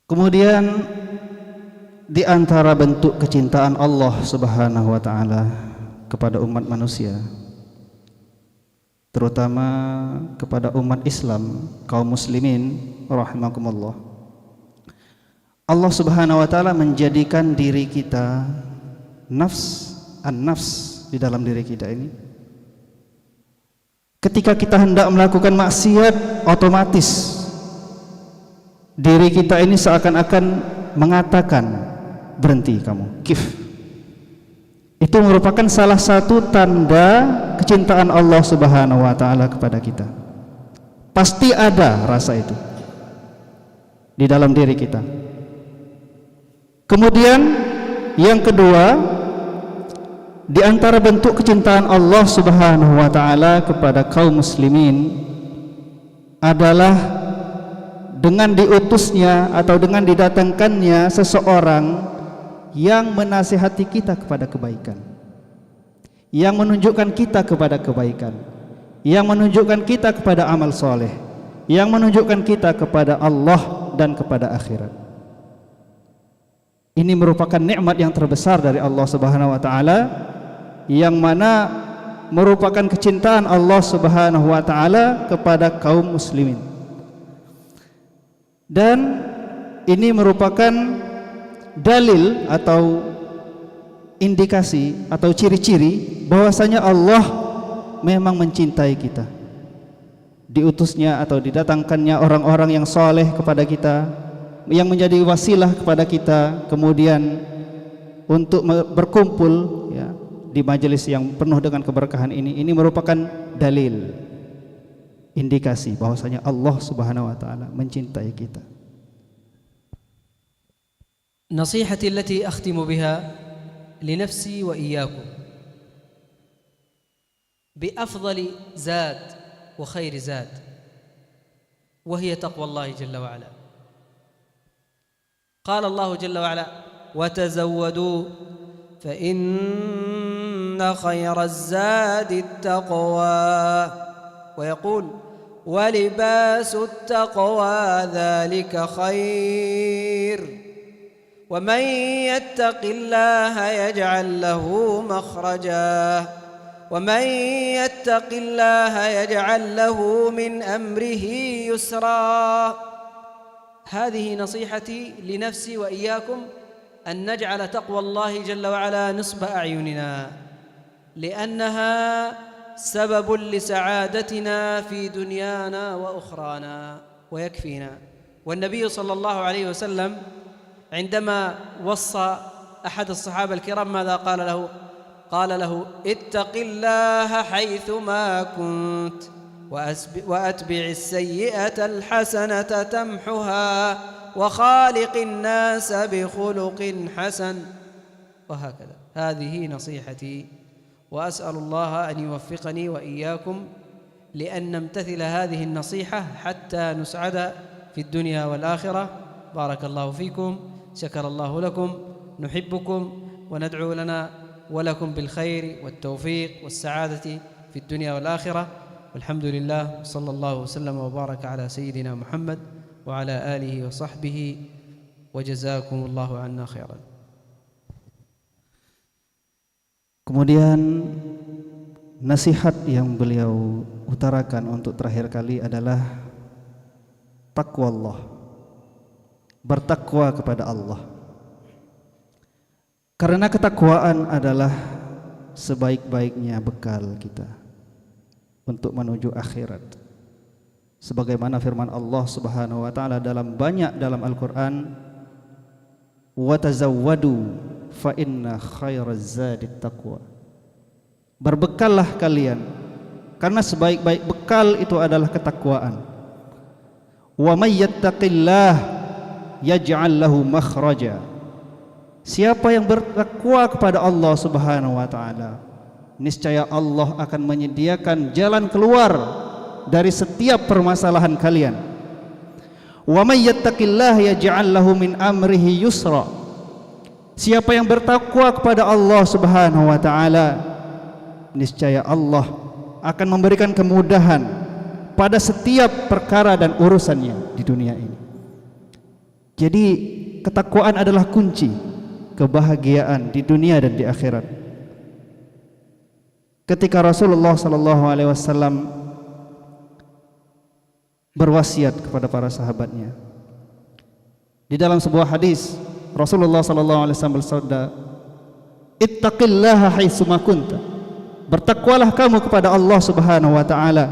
Kemudian di antara bentuk kecintaan Allah Subhanahu wa taala kepada umat manusia, terutama kepada umat Islam, kaum muslimin rahimakumullah, Allah Subhanahu wa taala menjadikan diri kita an-nafs di dalam diri kita ini. Ketika kita hendak melakukan maksiat, otomatis diri kita ini seakan-akan mengatakan, berhenti kamu, kif. Itu merupakan salah satu tanda kecintaan Allah Subhanahu wa taala kepada kita. Pasti ada rasa itu di dalam diri kita. Kemudian yang kedua, di antara bentuk kecintaan Allah Subhanahu wa taala kepada kaum muslimin adalah dengan diutusnya atau dengan didatangkannya seseorang yang menasihati kita kepada kebaikan, yang menunjukkan kita kepada kebaikan, yang menunjukkan kita kepada amal soleh, yang menunjukkan kita kepada Allah dan kepada akhirat. Ini merupakan nikmat yang terbesar dari Allah Subhanahu wa taala, yang mana merupakan kecintaan Allah Subhanahu wa taala kepada kaum muslimin. Dan ini merupakan dalil atau indikasi atau ciri-ciri bahwasanya Allah memang mencintai kita. Diutusnya atau didatangkannya orang-orang yang soleh kepada kita, yang menjadi wasilah kepada kita, kemudian untuk berkumpul ya, di majelis yang penuh dengan keberkahan ini merupakan dalil, indikasi bahwasanya Allah Subhanahu wa taala mencintai kita. نصيحتي التي أختم بها لنفسي وإياكم بأفضل زاد وخير زاد، وهي تقوى الله جل وعلا. قال الله جل وعلا: وتزودوا فإن خير الزاد التقوى، ويقول: ولباس التقوى ذلك خير، ومن يتق الله يجعل له مخرجا، ومن يتق الله يجعل له من أمره يسرا. هذه نصيحتي لنفسي وإياكم، أن نجعل تقوى الله جل وعلا نصب أعيننا، لأنها سبب لسعادتنا في دنيانا وأخرانا ويكفينا. والنبي صلى الله عليه وسلم عندما وصى أحد الصحابة الكرام ماذا قال له؟ قال له: اتق الله حيثما كنت وأتبع السيئة الحسنة تمحها وخالق الناس بخلق حسن. وهكذا. هذه نصيحتي، وأسأل الله أن يوفقني وإياكم لأن نمتثل هذه النصيحة حتى نسعد في الدنيا والآخرة. بارك الله فيكم، شكر الله لكم، نحبكم وندعو لنا ولكم بالخير والتوفيق والسعادة في الدنيا والآخرة. والحمد لله، صلى الله وسلم وبارك على سيدنا محمد وعلى آله وصحبه، وجزاكم الله عنا خيرا. Kemudian nasihat yang beliau utarakan untuk terakhir kali adalah takwa Allah, bertakwa kepada Allah. Karena ketakwaan adalah sebaik-baiknya bekal kita untuk menuju akhirat. Sebagaimana firman Allah Subhanahu wa taala dalam Al-Qur'an, "Wa tazawwadu fa inna khairaz zadit taqwa." Berbekallah kalian, karena sebaik-baik bekal itu adalah ketakwaan. Wa may yattaqillah yaj'al lahu makhraja. Siapa yang bertakwa kepada Allah Subhanahu wa taala, niscaya Allah akan menyediakan jalan keluar dari setiap permasalahan kalian. Wa may yattaqillah yaj'al lahu min amrihi yusra. Siapa yang bertakwa kepada Allah Subhanahu wa taala, niscaya Allah akan memberikan kemudahan pada setiap perkara dan urusannya di dunia ini. Jadi ketakwaan adalah kunci kebahagiaan di dunia dan di akhirat. Ketika Rasulullah sallallahu alaihi wasallam berwasiat kepada para sahabatnya, di dalam sebuah hadis Rasulullah sallallahu alaihi wasallam bersabda, "Ittaqillaha haitsuma kunta." Bertakwalah kamu kepada Allah Subhanahu wa taala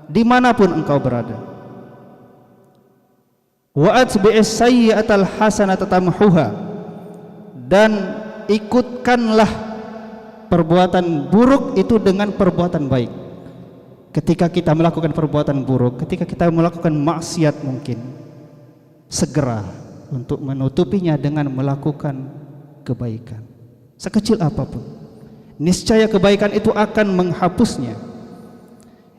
dimanapun engkau berada. Wa atbi'is sayyi'atal hasanata tamhuha. Dan ikutkanlah perbuatan buruk itu dengan perbuatan baik. Ketika kita melakukan perbuatan buruk, ketika kita melakukan maksiat, mungkin segera untuk menutupinya dengan melakukan kebaikan sekecil apapun. Niscaya kebaikan itu akan menghapusnya.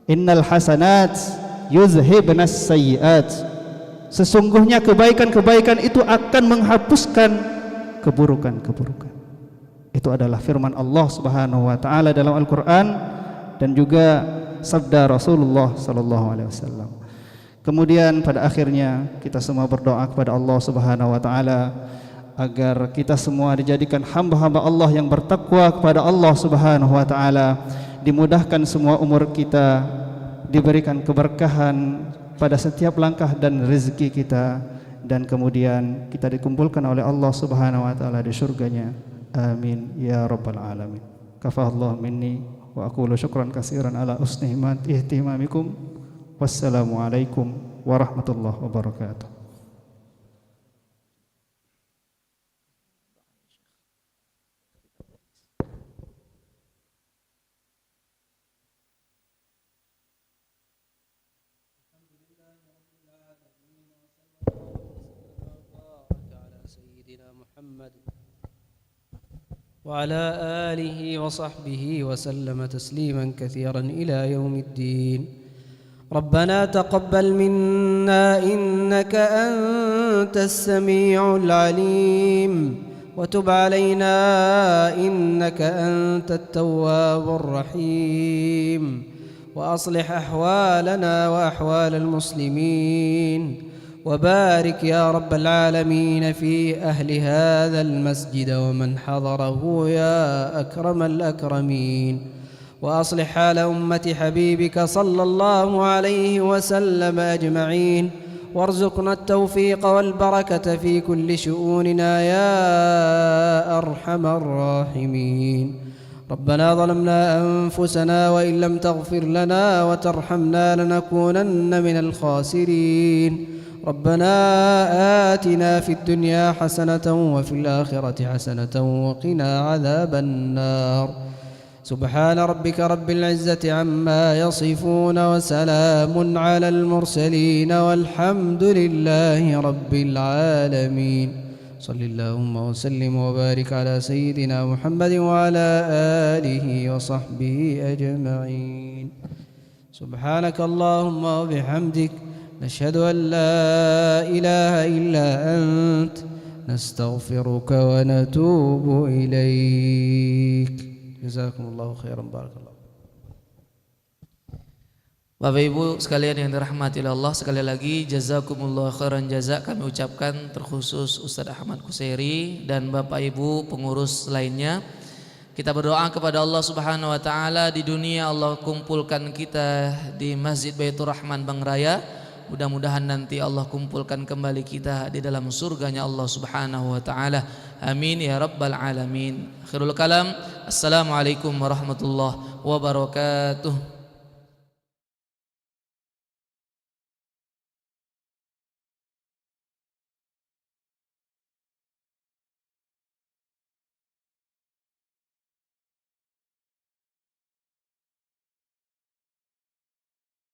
Innal hasanat yuzhibnas sayyiat. Sesungguhnya kebaikan-kebaikan itu akan menghapuskan keburukan-keburukan. Itu adalah firman Allah Subhanahu wa taala dalam Al-Qur'an dan juga sabda Rasulullah sallallahu alaihi wasallam. Kemudian pada akhirnya kita semua berdoa kepada Allah Subhanahu wa taala agar kita semua dijadikan hamba-hamba Allah yang bertakwa kepada Allah Subhanahu wa taala, dimudahkan semua umur kita, diberikan keberkahan pada setiap langkah dan rezeki kita, dan kemudian kita dikumpulkan oleh Allah Subhanahu wa taala di surganya. Amin ya rabbal alamin. Kafallahu minni wa aqulu syukran katsiran ala husni ihtimamikum. Wassalamualaikum warahmatullahi wabarakatuh. وعلى آله وصحبه وسلم تسليما كثيرا إلى يوم الدين. ربنا تقبل منا إنك أنت السميع العليم وتب علينا إنك أنت التواب الرحيم وأصلح أحوالنا وأحوال المسلمين وبارك يا رب العالمين في أهل هذا المسجد ومن حضره يا أكرم الأكرمين وأصلح حال أمة حبيبك صلى الله عليه وسلم أجمعين وارزقنا التوفيق والبركة في كل شؤوننا يا أرحم الراحمين. ربنا ظلمنا أنفسنا وإن لم تغفر لنا وترحمنا لنكونن من الخاسرين. ربنا آتنا في الدنيا حسنة وفي الآخرة حسنة وقنا عذاب النار. سبحان ربك رب العزة عما يصفون وسلام على المرسلين والحمد لله رب العالمين. صل اللهم وسلم وبارك على سيدنا محمد وعلى آله وصحبه أجمعين. سبحانك اللهم وبحمدك نشهد أن لا إله إلا أنت نستغفرك ونتوب إليك. جزاكم الله خيرا. بارك الله. Bapak Ibu sekalian yang dirahmati Allah, sekali lagi jazakumullah khairan jaza kami ucapkan terkhusus Ustadz Ahmad Kusairi dan Bapak Ibu pengurus lainnya. Kita berdoa kepada Allah Subhanahu wa taala, di dunia Allah kumpulkan kita di Masjid Baitur Rahman Bang Raya. Mudah-mudahan nanti Allah kumpulkan kembali kita di dalam surganya Allah Subhanahu wa taala. Amin ya rabbal alamin. Akhirul kalam. Assalamualaikum warahmatullahi wabarakatuh.